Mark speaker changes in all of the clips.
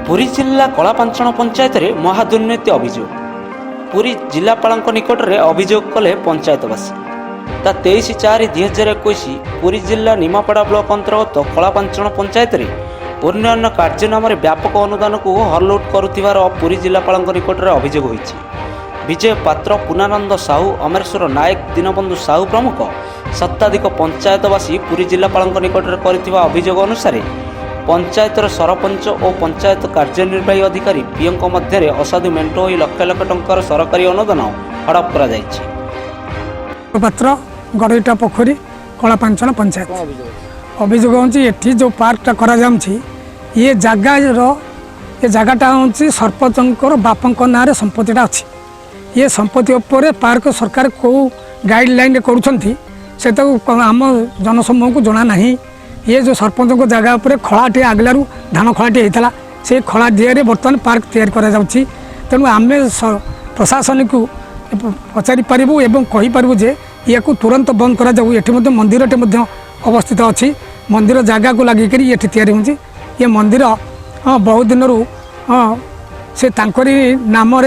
Speaker 1: पुरी जिला कलापांचन पंचायत रे महादुर्नीति अभियोग। पुरी जिलापाल निकट में अभियोग कले पंचायतवासी। 23/4/2021 पुरी जिला निमापड़ा ब्लॉक अंतर्गत कलापांचन पंचायत रे उन्नयन कार्य नाम व्यापक अनुदान को हरलुट करुथिबार पुरी जिलापाल निकट में अभियोग होइछि। विजय पात्र, पुनानंद साहू, अमरेश्वर नायक, दीनबंधु साहू प्रमुख शताधिक पंचायतवासी पुरी जिलापाल निकट में करथिबा अभियोग अनुसार पंचायतर सरपंच और पंचायत कार्यनिर्वाही अधिकारी पीओं मध्य असाधु मेंट हो लक्ष लक्ष टंकार सरकारी अनुदान हड़प कर
Speaker 2: पात्र गड़ईटा पोखरी कलापांचन पंचायत अभियोग होती जो पार्कटा करा ये जगहटा हूँ सरपंच बापा ना संपत्तिटा अच्छी। ये संपत्ति उपर पार्क सरकार कौ गाइडलाइन कर आम जनसमूह को जना ना। ये जो सरपंच को जगह पर खलाटे आगलू धान खलाटे होता से खला दिए बर्तमान पार्क तैयारी करा तेणु आम प्रशासन को पचारि पारू एवं कहीपरू जे या तुरंत बंद करा जाऊ। ये मंदिर अवस्थित अच्छी मंदिर जगह को लगिक ये तैयारी होती। ये मंदिर हाँ बहुत दिन से नाम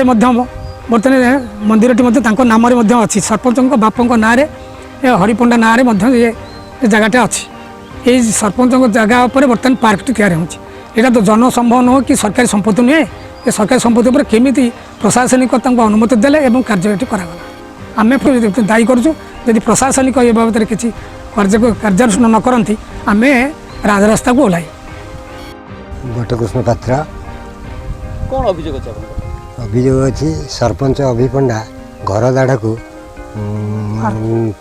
Speaker 2: बर्तमान मंदिर नाम अच्छी सरपंच बापा ना हरिपंडा ना ये जगहटा अच्छी। ये सरपंच जगह पर बर्तमान पार्क तैयारी होती। यहाँ तो जनसंभव नुह कि सरकारी संपत्ति नुहे। ये सरकारी संपत्ति पर केमी प्रशासनिक अनुमति देले एवं कार्य करागला आम दायी करुँ। प्रशासनिक ये बाबद किसी कार्यानुष्ठान न करती आम राजरास्ता को ओह्ल।
Speaker 3: बटकृष्ण पात्र
Speaker 4: कौन अभियोग
Speaker 3: अच्छी सरपंच अभिपंडा घर दाढ़ को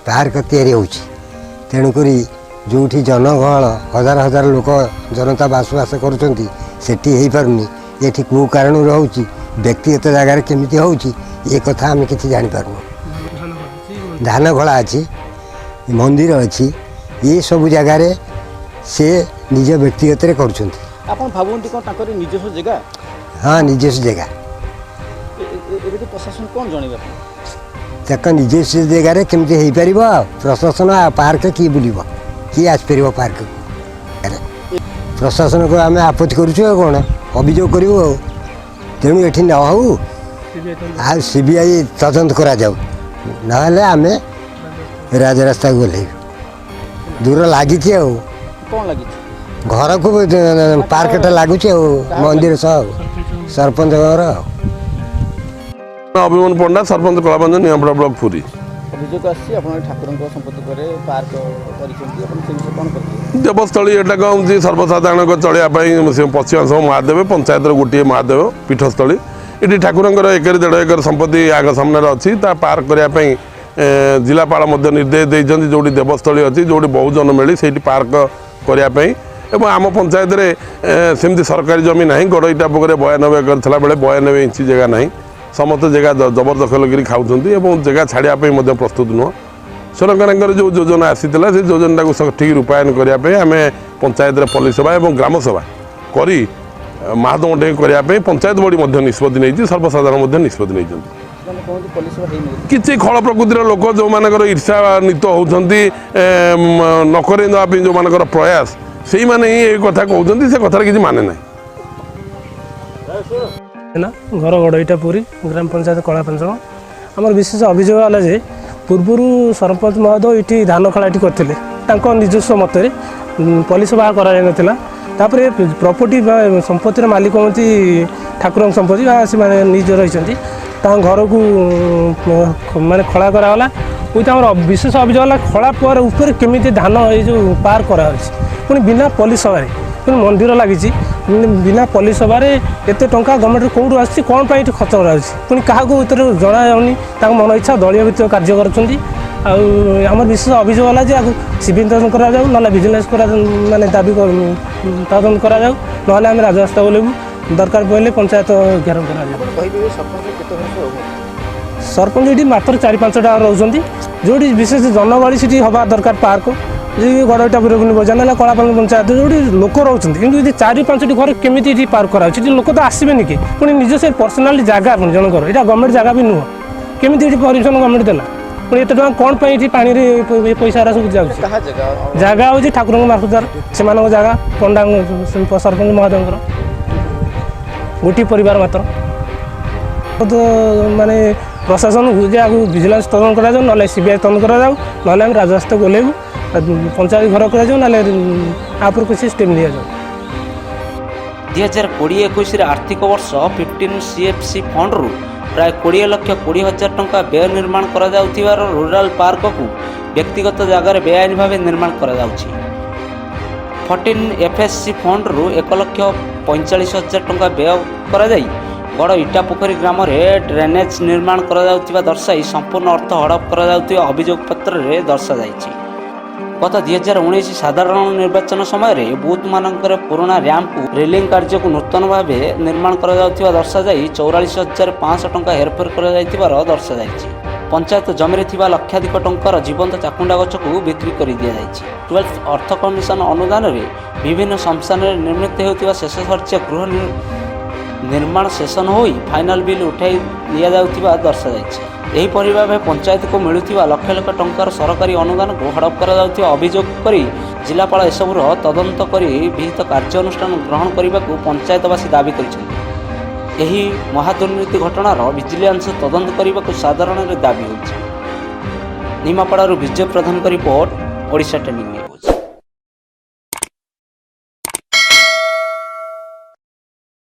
Speaker 3: पार्क तैयारी होची। तेणुक जो जनगहल हजार हजार लोक जनता बसवास करुँच सेठी पारुनी ये कौ कारण रोचे व्यक्तिगत जगार केमी हो कथा आम कि जापारू। धान खला अच्छी मंदिर अच्छी ये सब जगार से निज व्यक्तिगत कर
Speaker 4: निजस्व जगह।
Speaker 3: हाँ निजस्व जगह
Speaker 4: प्रशासन कौन
Speaker 3: जन निजस्व जगार केमती हो पार प्रशासन पार्क किए बुल किए आसपर पार्क प्रशासन को आम आपत्ति करुँ कौन अभियोग करूँ तेणु ये न हो सीबीआई तदंत करा जाऊ ना आम राजरास्ता को ओह्ल दूर लगी घर को पार्कटा लगुच मंदिर सह सरपंच घर
Speaker 5: अभिमन पंडा सरपंच कलापांचन निमापड़ा ब्लॉक पुरी
Speaker 4: अभियोग ठाकुर संपत्ति पार्क
Speaker 5: देवस्थली एटा कौन सर्वसाधारण चलिया पश्चिमांश महादेव पंचायत गोटे महादेव पीठस्थली ये ठाकुर 1 1.5 एकर संपत्ति आग सामने अच्छी पार्क करने जिलापाल निर्देश देते जो देवस्थली अच्छी जो बहुजन मेली से पार्क करने एवं आम पंचायत में सेमती सरकारी जमी ना गड़ईटा पोखर 92 एकर था बेले 92 इंच जगह ना समस्त जगह जबरदखल कर खाऊँ जगह छाड़ापी प्रस्तुत नुह। सरकार जो योजना आसीला से योजना को सठिक रूपायन करने आम पंचायत पुलिस सभा और ग्राम सभा करी महादंडे करने पंचायत बॉडी निष्पत्ति नहीं सर्वसाधारण निष्पत्ति नहीं किसी खल प्रकृतिर लोक जो मान ईर्षान्वित होती नकर जो मान प्रयास से मैंने ये कथा कहते से कथार किसी माने ना
Speaker 6: ना घर गड़ईटा पुरी ग्राम पंचायत कलापांचन आम विशेष अभियोग है जे पूर्वर सरपंच महोदय ये धान खलाटी करते निजस्व मत पुलिस सभा करापर प्रॉपर्टी संपत्तिर मालिक हूँ ठाकुर संपत्ति से निज रही घर को माने खला कराला विशेष अभियोग है खला पर ऊपर केमी धान ये पार करा पुणी बिना पुलिस सभा पुणी मंदिर लगी बिना पुलिस सभा एत टंका गवर्नमेंट कौटू आसी कौन पर खर्च कराई पुणी क्या जना जाऊनी मन इच्छा दलीय भित्तिक कार्य करम विशेष अभियोग है जे सिविल तदंत करा ना विजिलेंस माने दाबी तदंत करा ना आम राजरास्ता बोलेबू दरकार पड़े पंचायत घेराव कर सरपंच ये मात्र 4-5टा रोचे जो विशेष जनगहली से हवा दरकार पार्क गड़ईटा बजा ना कलापांचन पंचायत जो लोक रोच कि 4-5टी घर केमी पार्क करा लोक तो आसबेनि कि पुणी निज से पर्सनाली जगह जनकर यहाँ गवर्नमेंट जगह भी नुह केमी परमिशन गवर्नमेंट देला पुणी एत कौन पाई पानी पैसा सब जगह हूँ ठाकुर मार्फत से जगह पंडा सरपंच महोदय ଗୋଟିଏ ପରିବାର ମାତ୍ର ତ ମାନେ ପ୍ରଶାସନ ଯେ ଆଗକୁ ଭିଜିଲାନ୍ସ ତଦନ୍ତ କରାଯାଉ, ନହେଲେ ସିବିଆଇ ତଦନ୍ତ କରାଯାଉ, ନହେଲେ ଆମେ ରାଜସ୍ୱକୁ ଓହ୍ଲାଇବୁ, ପଞ୍ଚାୟତ ଘର କରାଯାଉ, ନହେଲେ ଆ ଉପରେ କିଛି ଷ୍ଟେପ୍ ନିଆଯାଉ।
Speaker 1: 2020-21 ଆର୍ଥିକ ବର୍ଷ 15 CFC ଫଣ୍ଡରୁ ପ୍ରାୟ 20,20,000 ଟଙ୍କା ବ୍ୟୟ ନିର୍ମାଣ କରାଯାଉଥିବାର ରୁରାଲ ପାର୍କକୁ ବ୍ୟକ୍ତିଗତ ଜାଗାରେ ବେଆଇନ ଭାବେ ନିର୍ମାଣ କରାଯାଉଛି। 14 FSC ଫଣ୍ଡରୁ 1,45,000 ଟଙ୍କା ବ୍ୟୟ କରାଯାଇ ବଡ଼ ଇଟାପୋଖରୀ ଗ୍ରାମରେ ଡ୍ରେନେଜ ନିର୍ମାଣ କରାଯାଉଥିବା ଦର୍ଶାଇ ସମ୍ପୂର୍ଣ୍ଣ ଅର୍ଥ ହଡପ କରାଯାଉଥିବା ଅଭିଯୋଗ ପତ୍ରରେ ଦର୍ଶାଯାଇଛି। ଗତ 2019 ସାଧାରଣ ନିର୍ବାଚନ ସମୟରେ ବୁଥମାନଙ୍କରେ ପୁରୁଣା ର୍ୟାମ୍ପକୁ ରେଲିଂ କାର୍ଯ୍ୟକୁ ନୂତନ ଭାବେ ନିର୍ମାଣ କରାଯାଉଥିବା ଦର୍ଶାଯାଇ 44,500 ଟଙ୍କା ହେରଫେର କରାଯାଇଥିବାର ଦର୍ଶାଯାଇଛି। ପଞ୍ଚାୟତ ଜମିରେ ଥିବା ଲକ୍ଷାଧିକ ଟଙ୍କାର ଜୀବନ୍ତ ଚାକୁଣ୍ଡା ଗଛକୁ ବିକ୍ରି କରିଦିଆଯାଇଛି। 12th ଅର୍ଥ କମିଶନ ଅନୁଦାନରେ ବିଭିନ୍ନ ଶ୍ମଶାନରେ ନିର୍ମିତ ହେଉଥିବା ଶେଷ ସର୍ଯ୍ୟା ଗୃହ ନିର୍ମାଣ ଶେଷ ନ ହୋଇ ଫାଇନାଲ ବିଲ୍ ଉଠାଇ ନିଆଯାଉଥିବା ଦର୍ଶାଯାଇଛି। ଏହିପରି ଭାବେ ପଞ୍ଚାୟତକୁ ମିଳୁଥିବା ଲକ୍ଷ ଲକ୍ଷ ଟଙ୍କାର ସରକାରୀ ଅନୁଦାନକୁ ହଡପ କରାଯାଉଥିବା ଅଭିଯୋଗ କରି ଜିଲ୍ଲାପାଳ ଏସବୁର ତଦନ୍ତ କରି ବିହିତ କାର୍ଯ୍ୟାନୁଷ୍ଠାନ ଗ୍ରହଣ କରିବାକୁ ପଞ୍ଚାୟତବାସୀ ଦାବି କରିଛନ୍ତି। ଏହି ମହାଦୁର୍ନୀତି ଘଟଣାର ଭିଜିଲାନ୍ସ ତଦନ୍ତ କରିବାକୁ ସାଧାରଣରେ ଦାବି ହେଉଛି। ନିମାପଡ଼ାରୁ ବିଜୟ ପ୍ରଧାନଙ୍କ ରିପୋର୍ଟ, ଓଡ଼ିଶା ଟ୍ରେଣ୍ଡିଂ ନ୍ୟୁଜ୍।